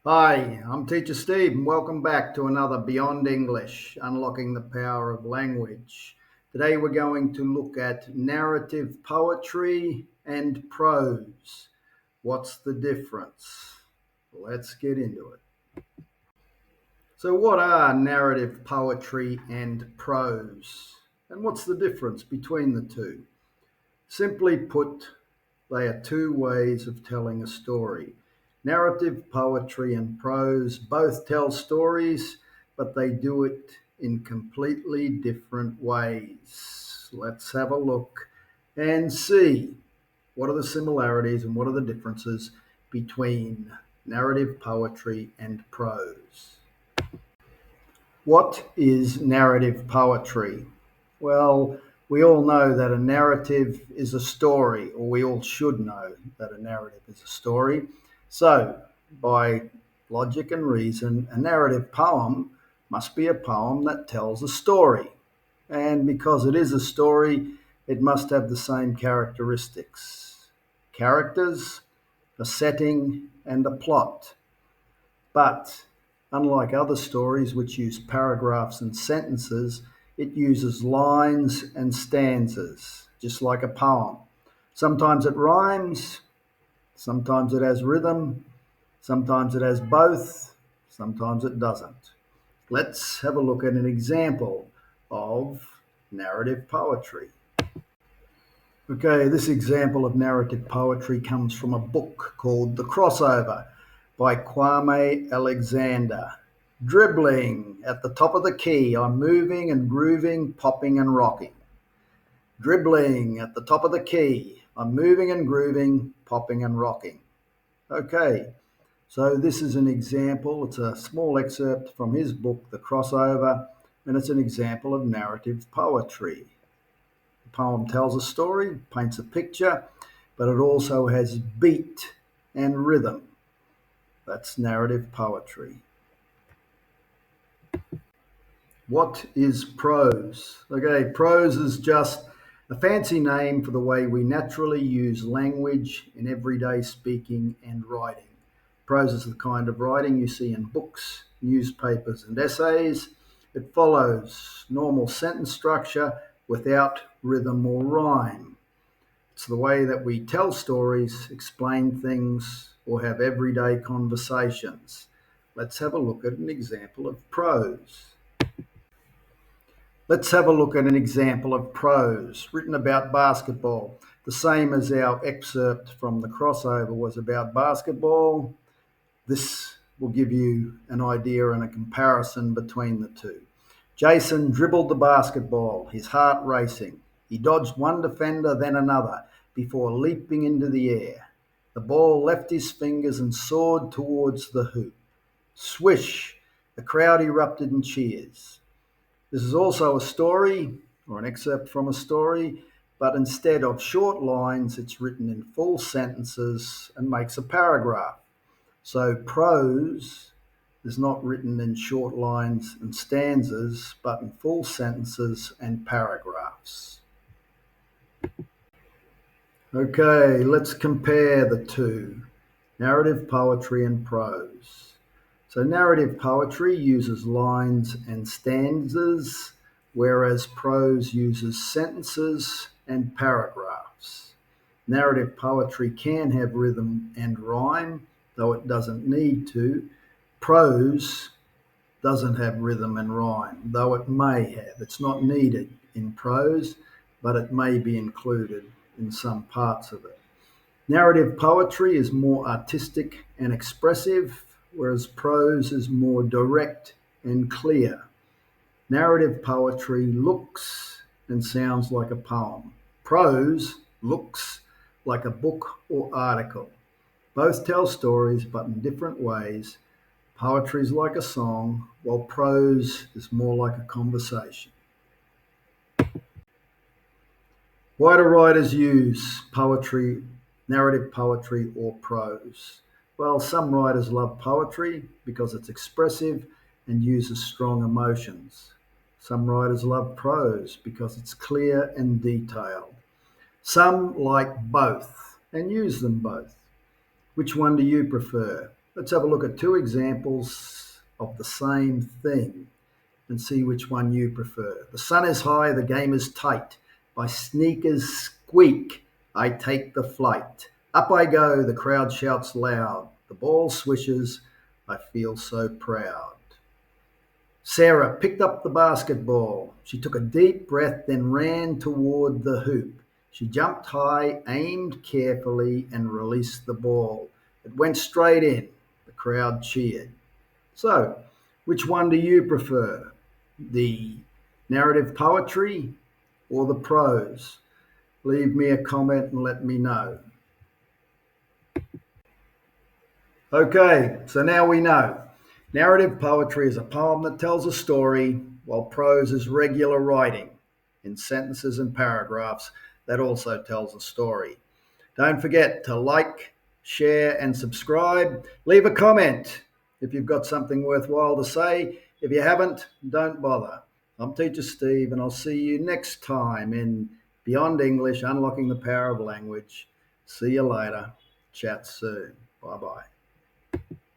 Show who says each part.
Speaker 1: Hi, I'm Teacher Steve, and welcome back to another Beyond English Unlocking the Power of Language. Today we're going to look at narrative poetry and prose. What's the difference? Let's get into it. So, what are narrative poetry and prose? And what's the difference between the two? Simply put, they are two ways of telling a story. Narrative poetry and prose both tell stories, but they do it in completely different ways. Let's have a look and see what are the similarities and what are the differences between narrative poetry and prose. What is narrative poetry? Well, we all know that a narrative is a story, or we all should know that a narrative is a story. So, by logic and reason, a narrative poem must be a poem that tells a story. And because it is a story, it must have the same characteristics: characters, a setting, and a plot. But unlike other stories which use paragraphs and sentences, it uses lines and stanzas, just like a poem. Sometimes it rhymes, sometimes it has rhythm, sometimes it has both, sometimes it doesn't. Let's have a look at an example of narrative poetry. Okay, this example of narrative poetry comes from a book called The Crossover by Kwame Alexander. Dribbling at the top of the key, I'm moving and grooving, popping and rocking. Dribbling at the top of the key, I'm moving and grooving, popping and rocking. Okay, so this is an example. It's a small excerpt from his book, The Crossover, and it's an example of narrative poetry. The poem tells a story, paints a picture, but it also has beat and rhythm. That's narrative poetry. What is prose? Okay, prose is just a fancy name for the way we naturally use language in everyday speaking and writing. Prose is the kind of writing you see in books, newspapers, and essays. It follows normal sentence structure without rhythm or rhyme. It's the way that we tell stories, explain things, or have everyday conversations. Let's have a look at an example of prose. Let's have a look at an example of prose written about basketball. The same as our excerpt from The Crossover was about basketball, this will give you an idea and a comparison between the two. Jason dribbled the basketball, his heart racing. He dodged one defender, then another, before leaping into the air. The ball left his fingers and soared towards the hoop. Swish! The crowd erupted in cheers. This is also a story, or an excerpt from a story, but instead of short lines, it's written in full sentences and makes a paragraph. So prose is not written in short lines and stanzas, but in full sentences and paragraphs. Okay, let's compare the two, narrative poetry and prose. So narrative poetry uses lines and stanzas, whereas prose uses sentences and paragraphs. Narrative poetry can have rhythm and rhyme, though it doesn't need to. Prose doesn't have rhythm and rhyme, though it may have. It's not needed in prose, but it may be included in some parts of it. Narrative poetry is more artistic and expressive, whereas prose is more direct and clear. Narrative poetry looks and sounds like a poem. Prose looks like a book or article. Both tell stories, but in different ways. Poetry is like a song, while prose is more like a conversation. Why do writers use poetry, narrative poetry, or prose? Well, some writers love poetry because it's expressive and uses strong emotions. Some writers love prose because it's clear and detailed. Some like both and use them both. Which one do you prefer? Let's have a look at two examples of the same thing and see which one you prefer. The sun is high, the game is tight. My sneakers squeak, I take the flight. Up I go, the crowd shouts loud. The ball swishes, I feel so proud. Sarah picked up the basketball. She took a deep breath, then ran toward the hoop. She jumped high, aimed carefully, and released the ball. It went straight in. The crowd cheered. So, which one do you prefer? The narrative poetry or the prose? Leave me a comment and let me know. Okay, so now we know. Narrative poetry is a poem that tells a story, while prose is regular writing in sentences and paragraphs that also tells a story. Don't forget to like, share, and subscribe. Leave a comment if you've got something worthwhile to say. If you haven't, don't bother. I'm Teacher Steve, and I'll see you next time in Beyond English Unlocking the Power of Language. See you later. Chat soon. Bye bye.